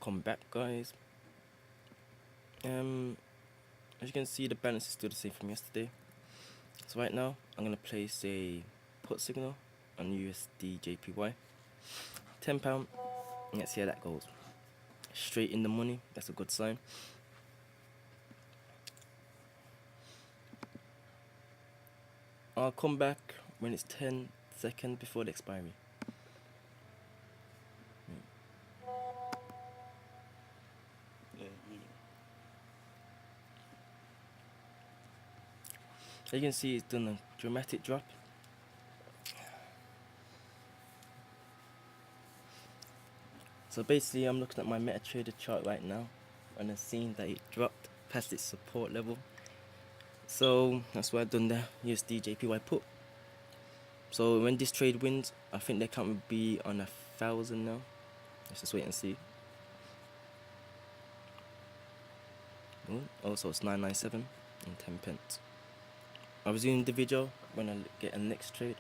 Welcome back, guys. As you can see, the balance is still the same from yesterday. So right now I'm gonna place a put signal on USD JPY, £10. Let's see how that goes. Straight in the money, that's a good sign. I'll come back when it's 10 seconds before the expiry. As you can see, it's done a dramatic drop. So basically, I'm looking at my MetaTrader chart right now, and I've seen that it dropped past its support level. So that's why I've done the USD JPY put. So when this trade wins, I think the account will be on 1,000 now. Let's just wait and see. Also, it's 997 and 10 pence. I'll resume the video when I get a next trade.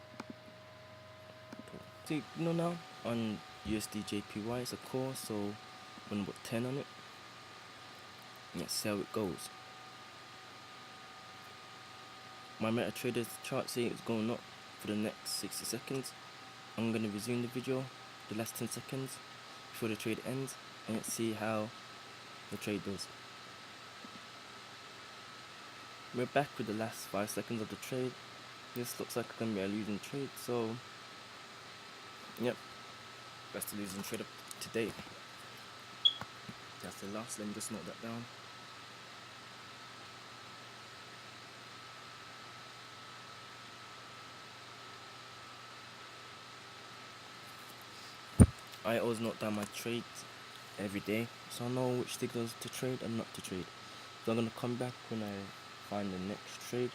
So you know now on USD JPY it's a core, so I'm gonna put 10 on it. Let's see how it goes. My MetaTrader chart saying it's going up for the next 60 seconds. I'm gonna resume the video the last 10 seconds before the trade ends, and let's see how the trade does. We're back with the last 5 seconds of the trade. This looks like it's gonna be a losing trade, so yep, that's the losing trade of today. That's the loss. Let me just note that down. I always note down my trades every day, so I know which signals to trade and not to trade. So I'm gonna come back when I find the next trade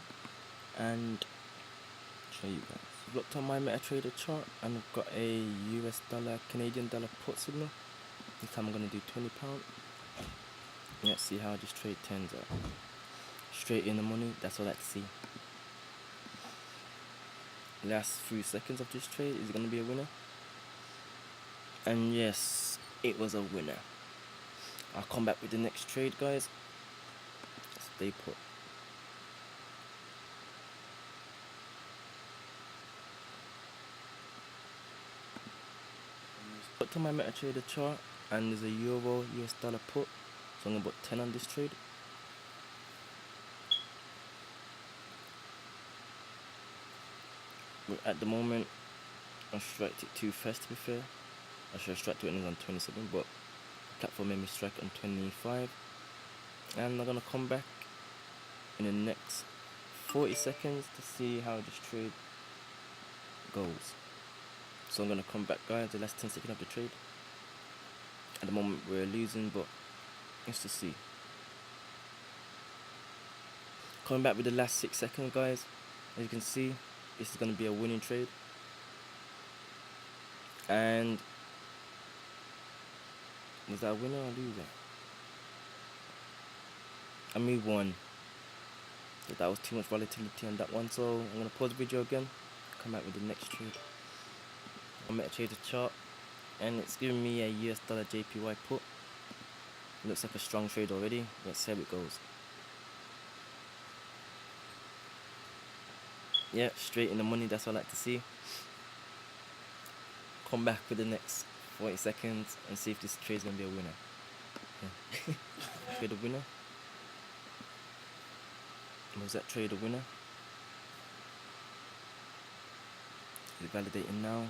and show you guys. I've looked on my MetaTrader chart and I've got a US dollar Canadian dollar put signal. This time I'm gonna do £20. Let's see how this trade turns out. Straight in the money, that's all I like to see. Last few seconds of this trade, is it gonna be a winner? And yes, it was a winner. I'll come back with the next trade, guys. Stay put. Put to my MetaTrader chart, and there's a Euro US dollar put, so I'm gonna put 10 on this trade. But at the moment, I striked it too fast, to be fair. I should have struck it when it was on 27, but the platform made me strike on 25. And I'm gonna come back in the next 40 seconds to see how this trade goes. So I'm gonna come back, guys, the last 10 seconds of the trade. At the moment we're losing, but let's just see. Coming back with the last 6 seconds, guys. As you can see, this is gonna be a winning trade. And was that a winner or loser? I made one. That was too much volatility on that one, so I'm gonna pause the video again, come back with the next trade. I'm at a trader chart, and it's giving me a US dollar JPY put. It looks like a strong trade already. Let's see how it goes. Yeah, straight in the money, that's what I like to see. Come back with the next 40 seconds and see if this trade's gonna be a winner. Trade a winner. Was that trade a winner? Is it validating now?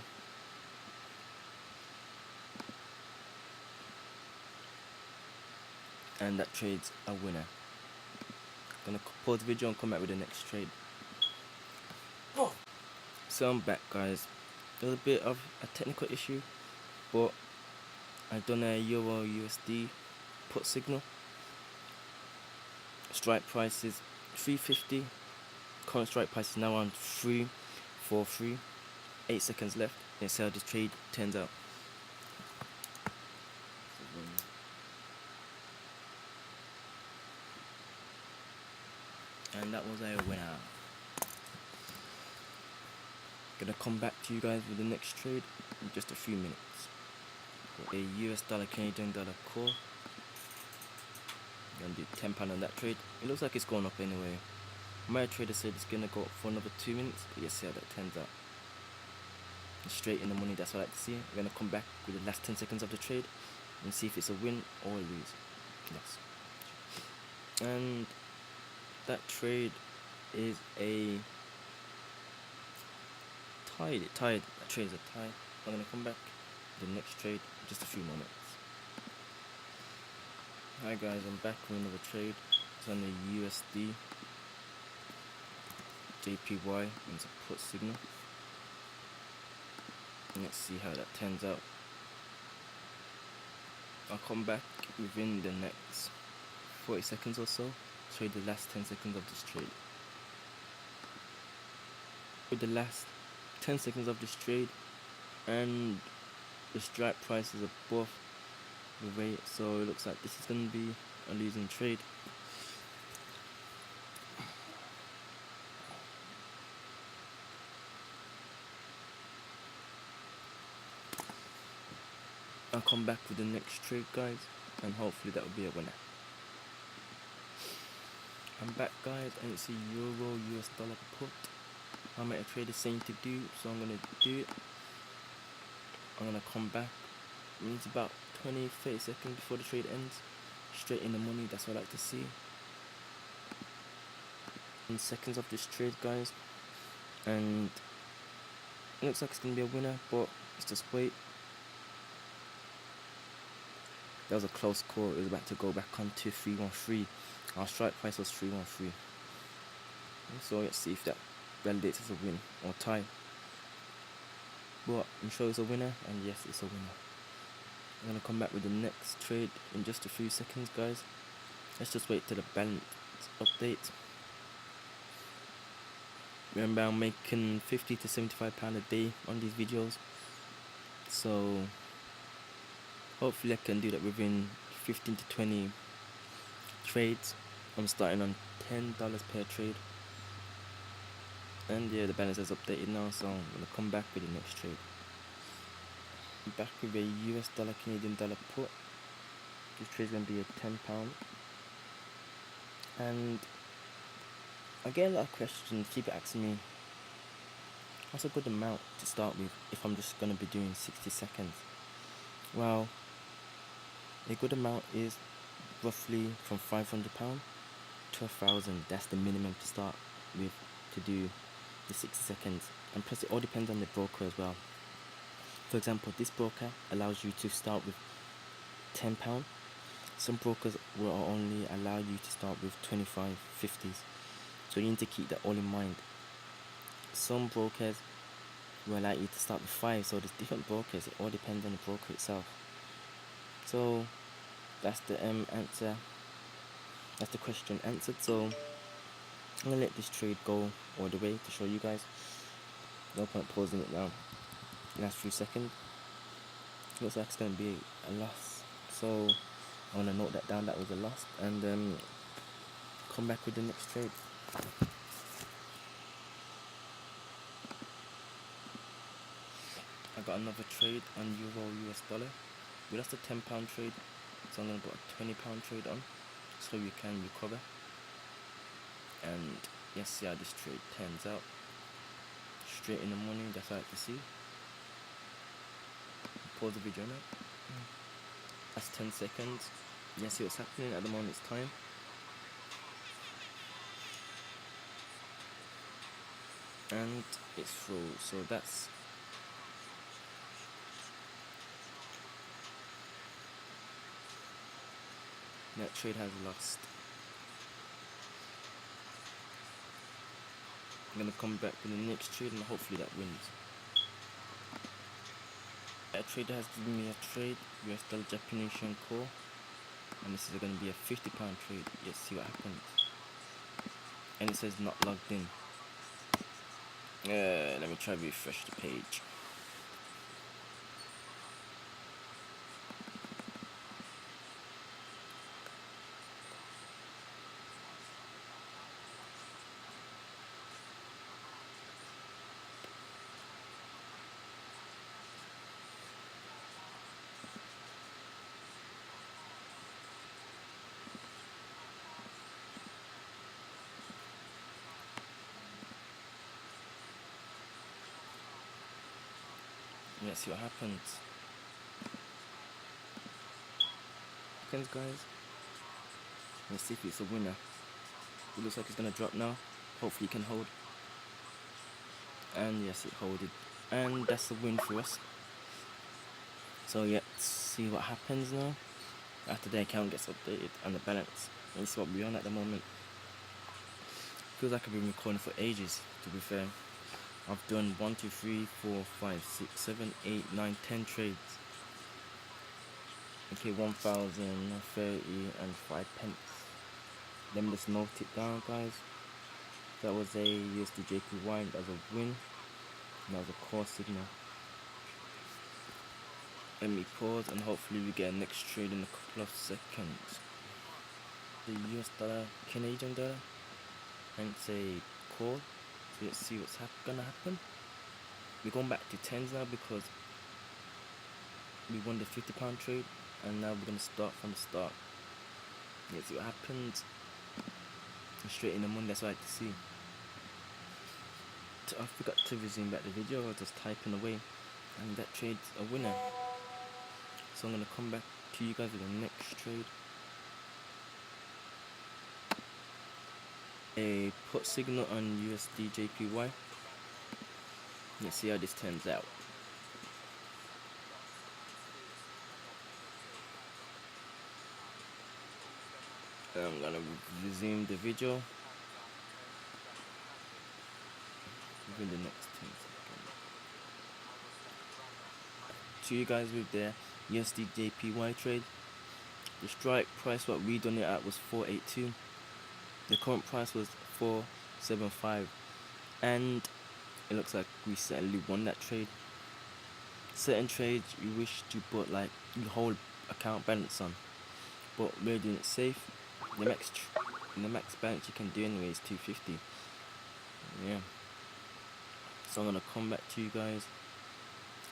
And that trade's a winner. Gonna pause the video and come back with the next trade. So I'm back, guys. There's a bit of a technical issue, but I've done a Euro USD put signal. Strike price is 350. Current strike price is now on 343. 8 seconds left. Let's see how this trade turns out. And that was a winner. Gonna come back to you guys with the next trade in just a few minutes. a US dollar Canadian dollar core. I'm gonna do £10 on that trade. It looks like it's going up anyway. My trader said it's gonna go up for another 2 minutes, but let's see how that turns out. Straight in the money, that's what I like to see. We're gonna come back with the last 10 seconds of the trade and see if it's a win or a lose. Yes. And that trade is a tied. That trade is a tie. I'm gonna come back to the next trade in just a few moments. Hi guys, I'm back with another trade. It's on the USD JPY, and it's a put signal. Let's see how that turns out. I'll come back within the next 40 seconds or so. Trade the last 10 seconds of this trade. With the last 10 seconds of this trade, and the strike price is above the rate, so it looks like this is going to be a losing trade. I'll come back with the next trade, guys, and hopefully that will be a winner. I'm back, guys, and it's a Euro US dollar put. I'm at a trader saying to do, so I'm gonna do it. I'm gonna come back. It's about 20-30 seconds before the trade ends. Straight in the money, that's what I like to see. 10 seconds of this trade, guys, and it looks like it's gonna be a winner, but let's just wait. That was a close call. It was about to go back on to 313. Our strike price was 313. So let's see if that validates as a win or tie. But I'm sure it's a winner, and yes, it's a winner. I'm gonna come back with the next trade in just a few seconds, guys. Let's just wait till the balance update. Remember, I'm making £50 to £75 a day on these videos, so hopefully I can do that within 15 to 20 trades. I'm starting on $10 per trade, and yeah, the balance is updated now, so I'm gonna come back with the next trade. I'm back with a US dollar Canadian dollar put. This trade is gonna be a £10, and I get a lot of questions. People asking me what's a good amount to start with if I'm just gonna be doing 60 seconds. Well, a good amount is roughly from £500 to £1,000. That's the minimum to start with to do the 60 seconds. And plus it all depends on the broker as well. For example, this broker allows you to start with £10. Some brokers will only allow you to start with 25, 50s. So you need to keep that all in mind. Some brokers will allow you to start with 5. So there's different brokers. It all depends on the broker itself. So that's the answer. That's the question answered. So I'm gonna let this trade go all the way to show you guys. No point pausing it now. Last few seconds. Looks like it's gonna be a loss. So I'm gonna note that down. That was a loss, and come back with the next trade. I got another trade on Euro US dollar. We lost a £10 trade, so I'm gonna put a £20 trade on, so we can recover. And yes, see how this trade turns out. Straight in the money, that's what I like to see. Pause the video now. That's 10 seconds. You see what's happening at the moment. It's time. And it's through. So that's that trade has lost. I'm gonna come back with the next trade and hopefully that wins. That trader has given me a trade, US dollar Japanese yen core, and this is gonna be a £50 trade. Let's see what happens. And it says not logged in. Let me try to refresh the page. Let's see what happens. Guys. Let's see if it's a winner. It looks like it's gonna drop now. Hopefully, it can hold. And yes, it holded. And that's a win for us. So yeah, let's see what happens now. After the account gets updated and the balance. And see what we're on at the moment. Feels like I've been recording for ages, to be fair. I've done 1, 2, 3, 4, 5, 6, 7, 8, 9, 10 trades. Okay, 1,030 and 5 pence. Let me just note it down, guys. That was a USD JPY. That was a win. And that was a call signal. Let me pause and hopefully we get a next trade in a couple of seconds. The US dollar, Canadian dollar, and it's a call. So let's see what's gonna happen. We're going back to tens now because we won the £50 trade, and now we're gonna start from the start. Let's see what happens. Straight in the money, that's what I like to see. I forgot to resume back the video. I was just typing away, and that trade's a winner. So I'm gonna come back to you guys with the next trade. A put signal on USD JPY. Let's see how this turns out. I'm gonna resume the video within the next 10 seconds. To you guys with the USD JPY trade. The strike price what we done it at was 482. The current price was 475, and it looks like we certainly won that trade. Certain trades you wish to put like you hold account balance on, but we're doing it safe. The max balance you can do anyway is 250. Yeah. So I'm gonna come back to you guys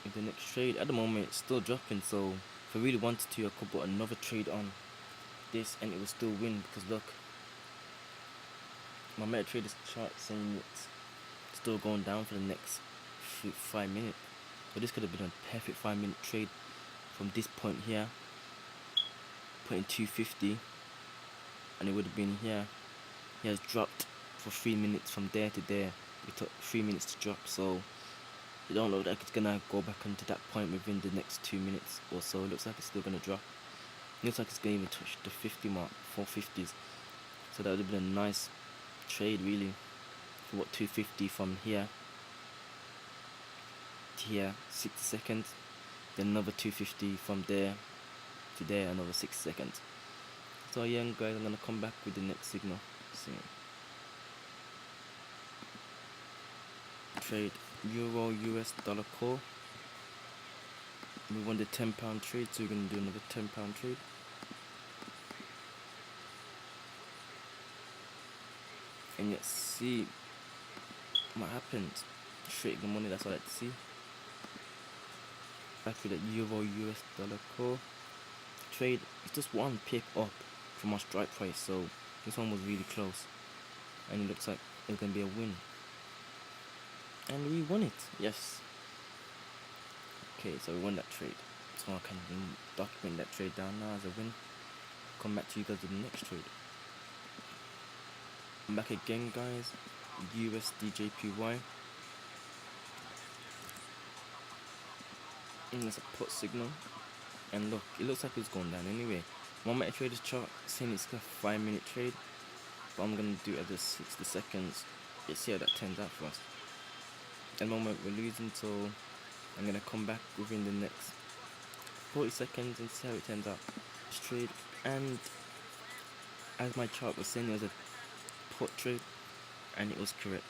with the next trade. At the moment it's still dropping, so if I really wanted to I could put another trade on this and it will still win, because look, my MetaTrader's chart saying it's still going down for the next 5 minutes. But this could have been a perfect 5-minute trade from this point here, putting 250, and it would have been here. He has dropped for 3 minutes from there to there. It took 3 minutes to drop, so it don't look like it's gonna go back onto that point within the next 2 minutes or so. It looks like it's still gonna drop. It looks like it's gonna even touch the 50 mark, 450s. So that would have been a nice trade really. For what, 250 from here to here, 60 seconds. Then another 250 from there to there, another 60 seconds. So yeah guys, I'm gonna come back with the next signal soon. Trade Euro US dollar call. We won the £10 trade, so we're gonna do another £10 trade. And let's see what happens. Straight the money, that's what I like to see. Back with the Euro US dollar call trade. It's just one pip up from our strike price, so this one was really close, and it looks like it's gonna be a win, and we won it. Yes. Okay, so we won that trade, so I can document that trade down now as a win. Come back to you guys with the next trade. I'm back again guys. USD JPY, and there's a put signal, and look, it looks like it's going down anyway. My MetaTrader's chart saying it's a 5-minute trade, but I'm gonna do it at just 60 seconds. Let's see how that turns out for us. At the moment we're losing, so I'm gonna come back within the next 40 seconds and see how it turns out. This trade, and as my chart was saying, it was a put trade, and it was correct.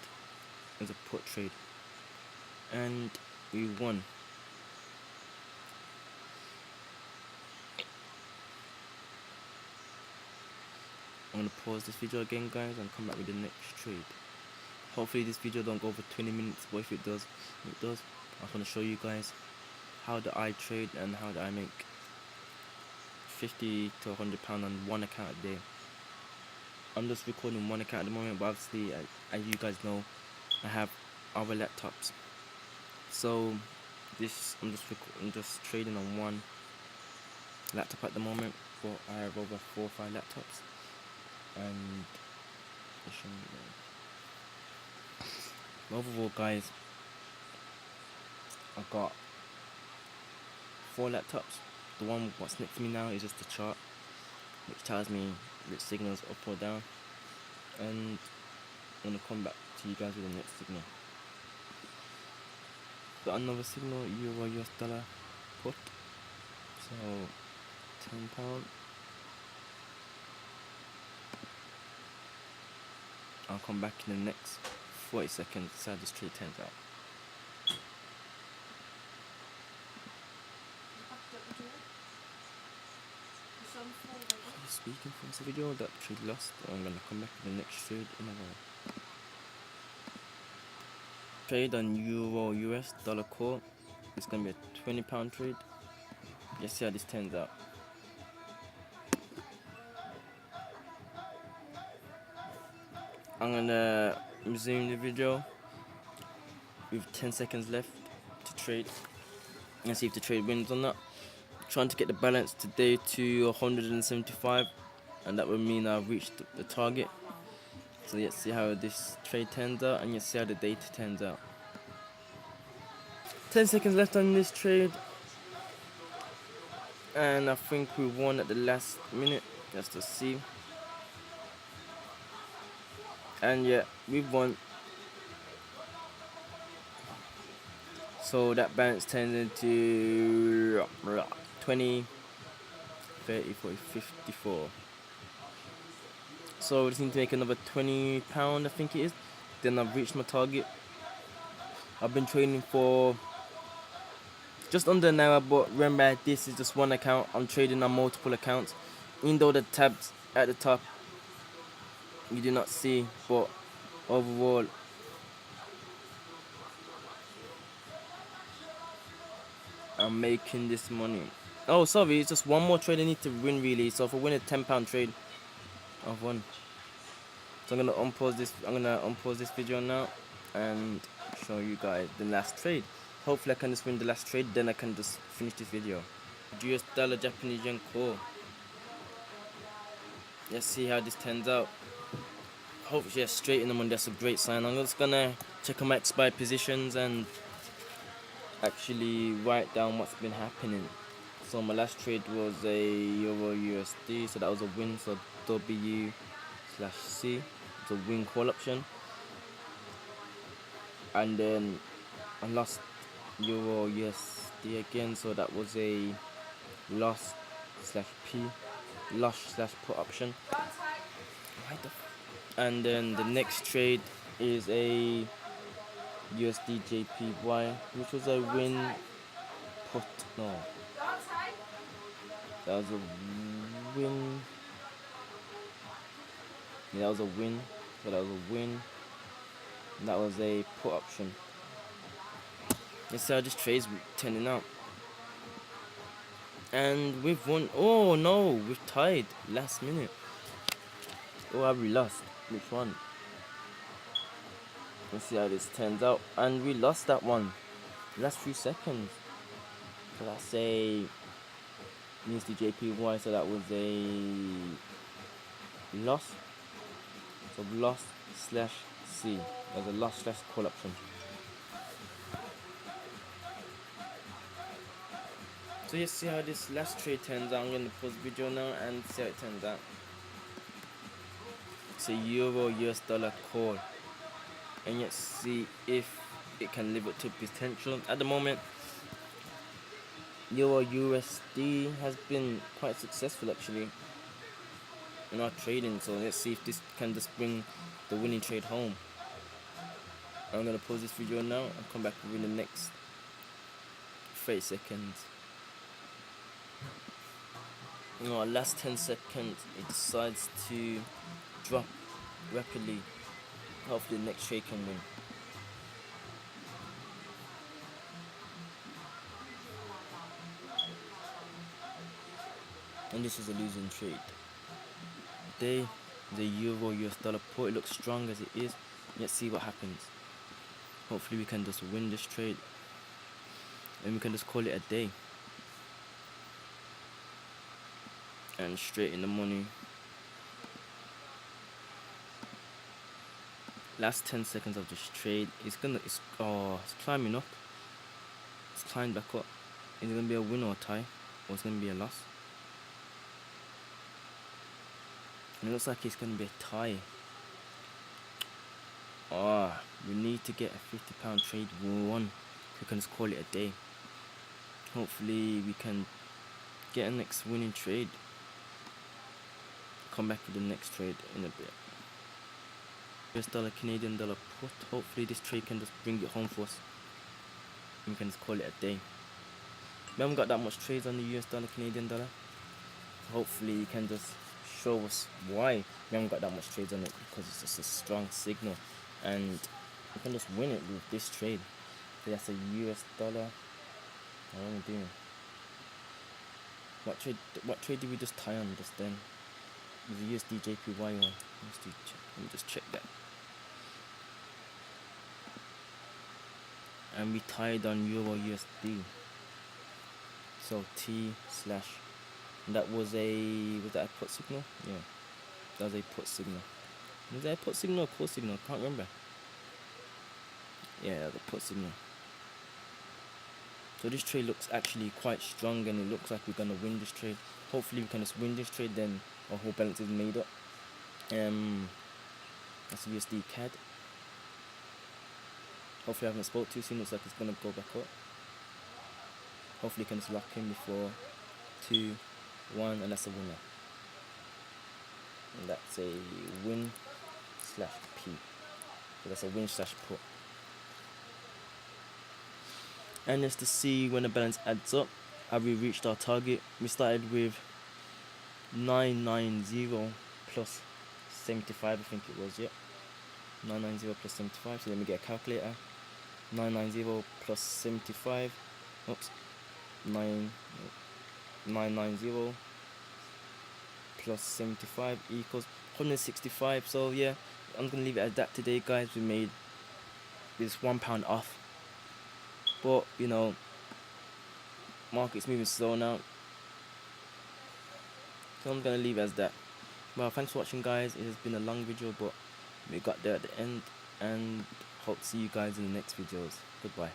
It was a put trade, and we won. I'm gonna pause this video again guys and come back with the next trade. Hopefully this video don't go over 20 minutes, but if it does, it does. I just want to show you guys how do I trade and how do I make 50 to 100 pound on one account a day. I'm just recording one account at the moment, but obviously as you guys know, I have other laptops, so I'm just trading on one laptop at the moment, but I have over 4 or 5 laptops, and overall, guys, I've got 4 laptops. The one what's next to me now is just a chart, which tells me which signals up or down, and I'm gonna come back to you guys with the next signal. Got another signal, euro US dollar put, so £10. I'll come back in the next 40 seconds to see how this trade turns out. Are you speaking for this video? That trade lost. I'm gonna come back in the next trade in a while. Trade on euro US dollar call. It's gonna be a £20 trade. Let's see how this turns out. I'm gonna resume the video with 10 seconds left to trade and see if the trade wins or not. Trying to get the balance today to 175, and that would mean I've reached the target. So let's see how this trade turns out, and let's see how the data turns out. 10 seconds left on this trade, and I think we won at the last minute. Let's just see. And yeah, we've won. So that balance turns into 20, 30, 40, 54. So I just need to make another £20, I think it is. Then I've reached my target. I've been trading for just under an hour, but remember, this is just one account. I'm trading on multiple accounts. Even though the tabs at the top you do not see, but overall I'm making this money. Oh, sorry, it's just one more trade I need to win, really. So if I win a £10 trade, I've won. So I'm gonna unpause this video now and show you guys the last trade. Hopefully I can just win the last trade, then I can just finish this video. US dollar Japanese yen core. Let's see how this turns out. Hopefully yeah, straight in the money, that's a great sign. I'm just gonna check on my expired positions and actually write down what's been happening. So my last trade was a Euro USD, so that was a win, so W/C, it's a win call option. And then I lost Euro USD again, so that was a loss/P, loss/put option. And then the next trade is a USD JPY, which was a win put. No, that was a win. Yeah, that was a win. So that was a win. And that was a put option. Let's see how this trade's turning out. And we've won. Oh no, we've tied last minute. Oh, have we lost? Which one? Let's see how this turns out. And we lost that one. Last few seconds. So that's a USD JPY. So that was a loss. So loss/C. There's a loss/call option. So you see how this last trade turns out. I'm going to pause the video now and see how it turns out. It's a Euro US dollar call, and let's see if it can live up to potential. At the moment, Euro USD has been quite successful actually in our trading, so let's see if this can just bring the winning trade home. I'm going to pause this video now and come back within the next 30 seconds. In our last 10 seconds, it decides to drop rapidly. Hopefully the next trade can win. And this is a losing trade. Today, the Euro US dollar put, it looks strong as it is. Let's see what happens. Hopefully we can just win this trade. and we can just call it a day. And straight in the money. Last 10 seconds of this trade, it's climbing up. It's climbed back up. Is it gonna be a win or a tie, or it's gonna be a loss? And it looks like it's gonna be a tie. We need to get a £50 trade won. We can just call it a day. Hopefully we can get a next winning trade. Come back with the next trade in a bit. US dollar, Canadian dollar put. Hopefully this trade can just bring it home for us. We can just call it a day. We haven't got that much trades on the US dollar, Canadian dollar. Hopefully you can just show us why we haven't got that much trades on it, because it's just a strong signal and we can just win it with this trade. So that's a US dollar. What am I doing? What trade did we just tie on just then? It was a USD JPY one. Let me just check that. And we tied on Euro USD. So T slash. That was that a put signal? Yeah. That was a put signal. Was that a put signal or call signal? I can't remember. Yeah, the put signal. So this trade looks actually quite strong, and it looks like we're gonna win this trade. Hopefully we can just win this trade, then our whole balance is made up. That's USD CAD. Hopefully I haven't spoke too soon. Looks like it's gonna go back up. Hopefully can just lock in before 2, 1, and that's a winner. And that's a win slash P. So that's a win slash put. And just to see when the balance adds up, have we reached our target? We started with 990 plus 75, I think it was, yep. 990 plus 75, so let me get a calculator. 990 plus 75, oops, 990 plus 75 equals 165. So yeah, I'm gonna leave it at that today, guys. We made this £1 off, but you know, market's moving slow now, so I'm gonna leave it as that. Well, thanks for watching, guys. It has been a long video, but we got there at the end, and hope to see you guys in the next videos. Goodbye.